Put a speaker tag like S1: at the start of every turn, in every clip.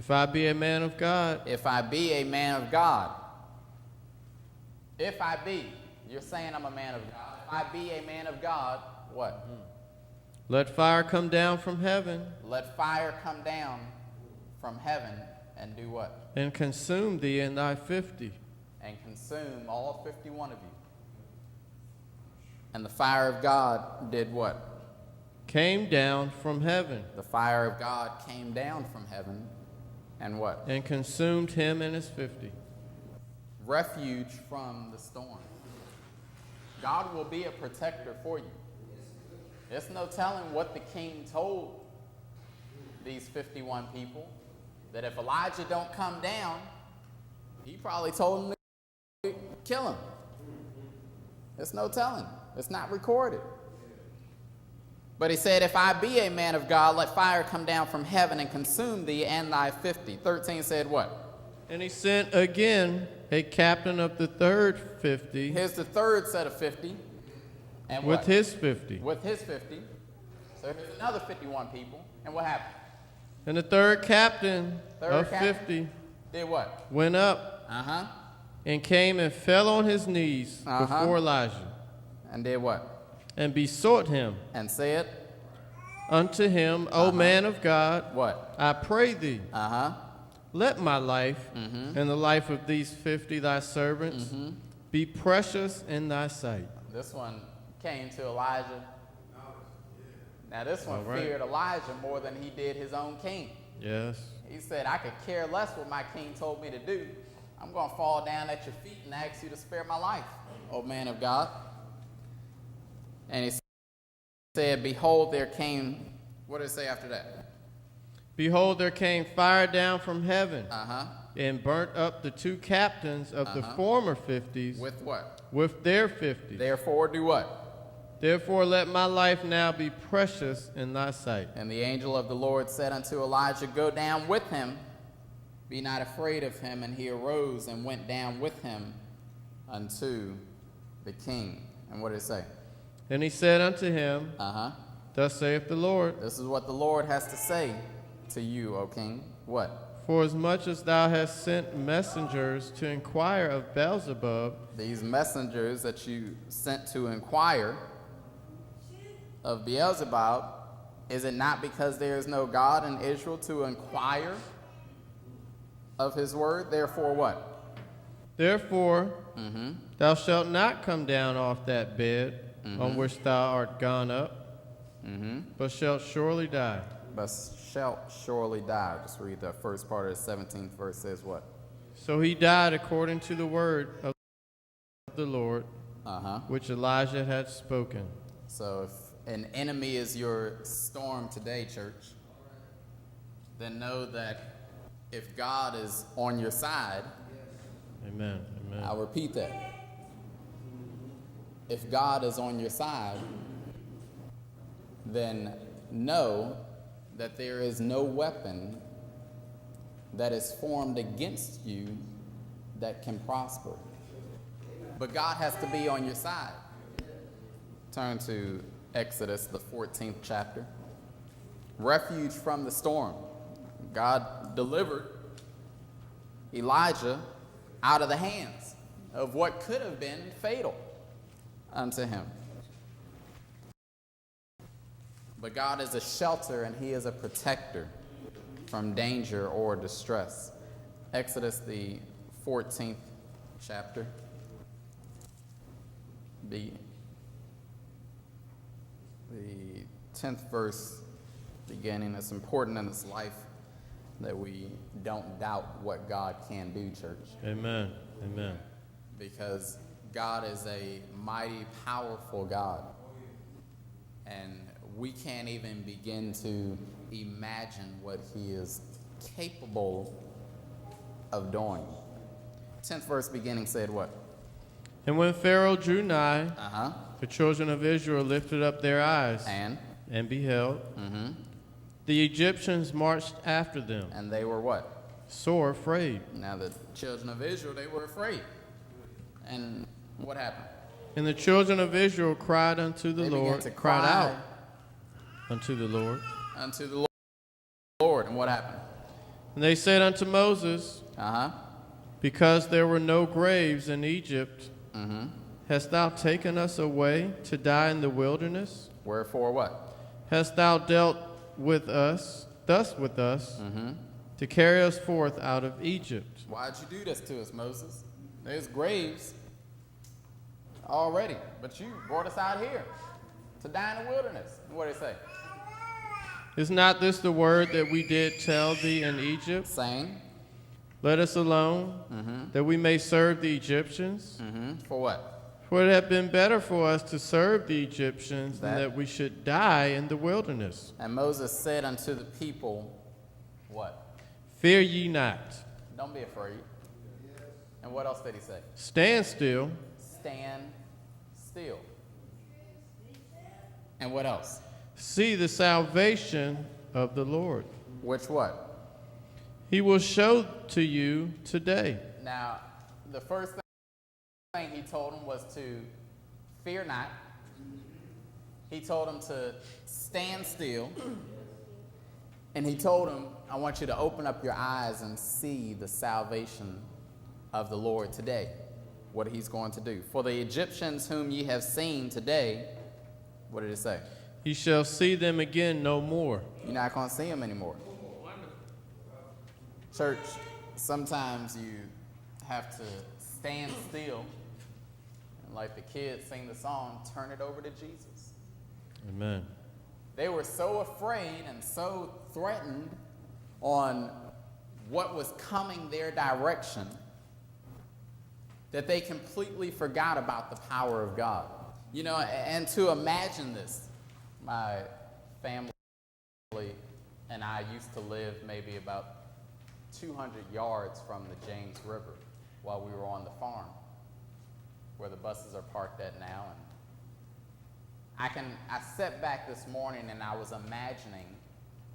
S1: If I be a man of God.
S2: If I be a man of God. If I be. You're saying I'm a man of God. If I be a man of God, what?
S1: Let fire come down from heaven.
S2: Let fire come down from heaven and do what?
S1: And consume thee and thy 50.
S2: And consume all 51 of you. And the fire of God did what?
S1: Came down from heaven.
S2: The fire of God came down from heaven and what?
S1: And consumed him and his 50.
S2: Refuge from the storm. God will be a protector for you. There's no telling what the king told these 51 people, that if Elijah don't come down, he probably told them to kill him. There's no telling. It's not recorded. But he said, if I be a man of God, let fire come down from heaven and consume thee and thy 50. 13 said what?
S1: And he sent again a captain of the third 50.
S2: Here's the third set of 50. And
S1: with
S2: what?
S1: His 50.
S2: With his 50. So here's another 51 people. And what happened?
S1: And the third captain of 50
S2: did what?
S1: Went up and came and fell on his knees before Elijah.
S2: And did what?
S1: And besought him.
S2: And said
S1: unto him, O man of God,
S2: what?
S1: I pray thee, let my life and the life of these 50 thy servants be precious in thy sight.
S2: This one came to Elijah. Now this one feared Elijah more than he did his own king.
S1: Yes.
S2: He said, I could care less what my king told me to do. I'm going to fall down at your feet and ask you to spare my life, O man of God. And he said, behold, there came, what did it say after that?
S1: Behold, there came fire down from heaven and burnt up the two captains of the former 50s.
S2: With what?
S1: With their 50s.
S2: Therefore do what?
S1: Therefore let my life now be precious in thy sight.
S2: And the angel of the Lord said unto Elijah, go down with him, be not afraid of him. And he arose and went down with him unto the king. And what did it say?
S1: And he said unto him, thus saith the Lord.
S2: This is what the Lord has to say to you, O king. What?
S1: For as much as thou hast sent messengers to inquire of Beelzebub,
S2: these messengers that you sent to inquire of Beelzebub, is it not because there is no God in Israel to inquire of his word? Therefore what?
S1: Therefore thou shalt not come down off that bed on which thou art gone up, but shalt surely die.
S2: But shalt surely die. Just read the first part of the 17th verse. Says what?
S1: So he died according to the word of the Lord, which Elijah had spoken.
S2: So if an enemy is your storm today, church, then know that if God is on your side,
S1: amen.
S2: I'll repeat that. If God is on your side, then know that there is no weapon that is formed against you that can prosper. But God has to be on your side. Turn to Exodus, the 14th chapter. Refuge from the storm. God delivered Elijah out of the hands of what could have been fatal unto him. But God is a shelter and he is a protector from danger or distress. Exodus, the 14th chapter. The 10th verse beginning. It's important in this life that we don't doubt what God can do, church.
S1: Amen.
S2: Because God is a mighty, powerful God. And we can't even begin to imagine what he is capable of doing. 10th verse beginning said what?
S1: And when Pharaoh drew nigh, the children of Israel lifted up their eyes and beheld. The Egyptians marched after them.
S2: And they were what?
S1: Sore afraid.
S2: Now the children of Israel, they were afraid. And what happened?
S1: And the children of Israel cried unto the Lord, cried out unto the Lord.
S2: Unto the Lord. And what happened?
S1: And they said unto Moses, because there were no graves in Egypt, hast thou taken us away to die in the wilderness?
S2: Wherefore what?
S1: Hast thou dealt with us, thus with us, to carry us forth out of Egypt?
S2: Why'd you do this to us, Moses? There's graves already, but you brought us out here to die in the wilderness. What did it say?
S1: Is not this the word that we did tell thee in Egypt?
S2: Saying,
S1: let us alone, that we may serve the Egyptians.
S2: For what?
S1: For it had been better for us to serve the Egyptians than that we should die in the wilderness.
S2: And Moses said unto the people, what?
S1: Fear ye not.
S2: Don't be afraid. And what else did he say?
S1: Stand still.
S2: Stand still. And what else?
S1: See the salvation of the Lord.
S2: Which what?
S1: He will show to you today.
S2: Now, the first thing he told them was to fear not. He told them to stand still. And he told them, I want you to open up your eyes and see the salvation of the Lord today. What he's going to do. For the Egyptians whom ye have seen today, what did it say?
S1: You shall see them again no more.
S2: You're not going to see them anymore. Church, sometimes you have to stand still and like the kids sing the song, turn it over to Jesus.
S1: Amen.
S2: They were so afraid and so threatened on what was coming their direction that they completely forgot about the power of God. You know, and to imagine this, my family and I used to live maybe about 200 yards from the James River while we were on the farm where the buses are parked at now. And I sat back this morning and I was imagining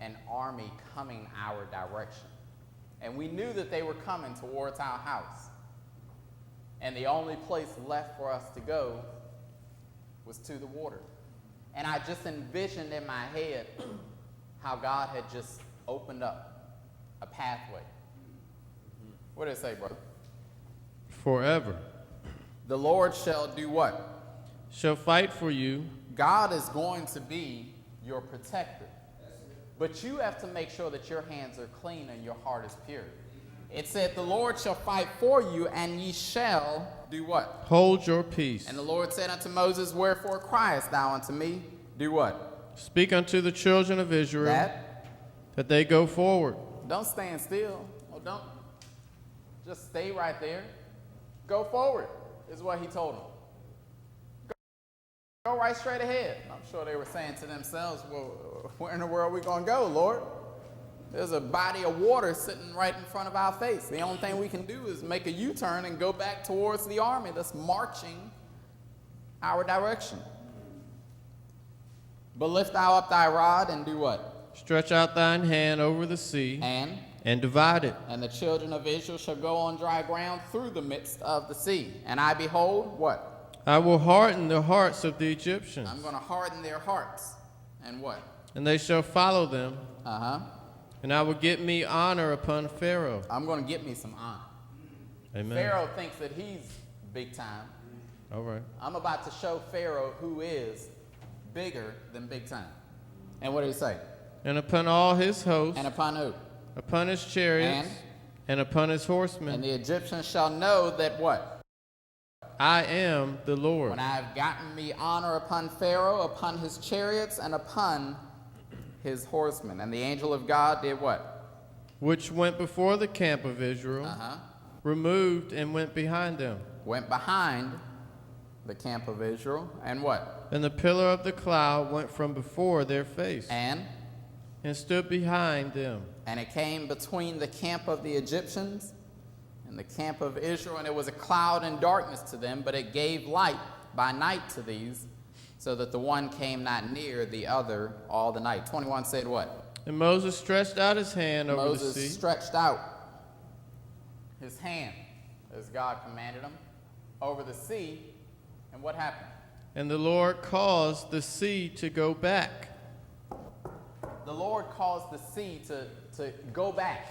S2: an army coming our direction. And we knew that they were coming towards our house. And the only place left for us to go was to the water. And I just envisioned in my head how God had just opened up a pathway. What did it say, brother?
S1: Forever.
S2: The Lord shall do what?
S1: Shall fight for you.
S2: God is going to be your protector. But you have to make sure that your hands are clean and your heart is pure. It said, the Lord shall fight for you, and ye shall do what?
S1: Hold your peace.
S2: And the Lord said unto Moses, wherefore criest thou unto me? Do what?
S1: Speak unto the children of Israel that they go forward.
S2: Don't stand still. Oh, don't. Just stay right there. Go forward, is what he told them. Go right straight ahead. I'm sure they were saying to themselves, well, where in the world are we going to go, Lord? There's a body of water sitting right in front of our face. The only thing we can do is make a U-turn and go back towards the army that's marching our direction. But lift thou up thy rod and do what?
S1: Stretch out thine hand over the sea and divide it.
S2: And the children of Israel shall go on dry ground through the midst of the sea. And I behold, what?
S1: I will harden the hearts of the Egyptians.
S2: I'm going to harden their hearts. And what?
S1: And they shall follow them.
S2: Uh-huh.
S1: And I will get me honor upon Pharaoh.
S2: I'm going to get me some honor.
S1: Amen.
S2: Pharaoh thinks that he's big time.
S1: All right.
S2: I'm about to show Pharaoh who is bigger than big time. And what did he say?
S1: And upon all his hosts.
S2: And upon who?
S1: Upon his chariots. And upon his horsemen.
S2: And the Egyptians shall know that what?
S1: I am the Lord.
S2: When I have gotten me honor upon Pharaoh, upon his chariots, and upon his horsemen. And the angel of God did what?
S1: Which went before the camp of Israel, removed and went behind them.
S2: Went behind the camp of Israel, and what?
S1: And the pillar of the cloud went from before their face,
S2: and
S1: stood behind them.
S2: And it came between the camp of the Egyptians and the camp of Israel, and it was a cloud and darkness to them, but it gave light by night to these, so that the one came not near the other all the night. 21 said what?
S1: And Moses stretched out his hand over the sea.
S2: Moses stretched out his hand, as God commanded him, over the sea. And what happened?
S1: And the Lord caused the sea to go back.
S2: The Lord caused the sea to go back.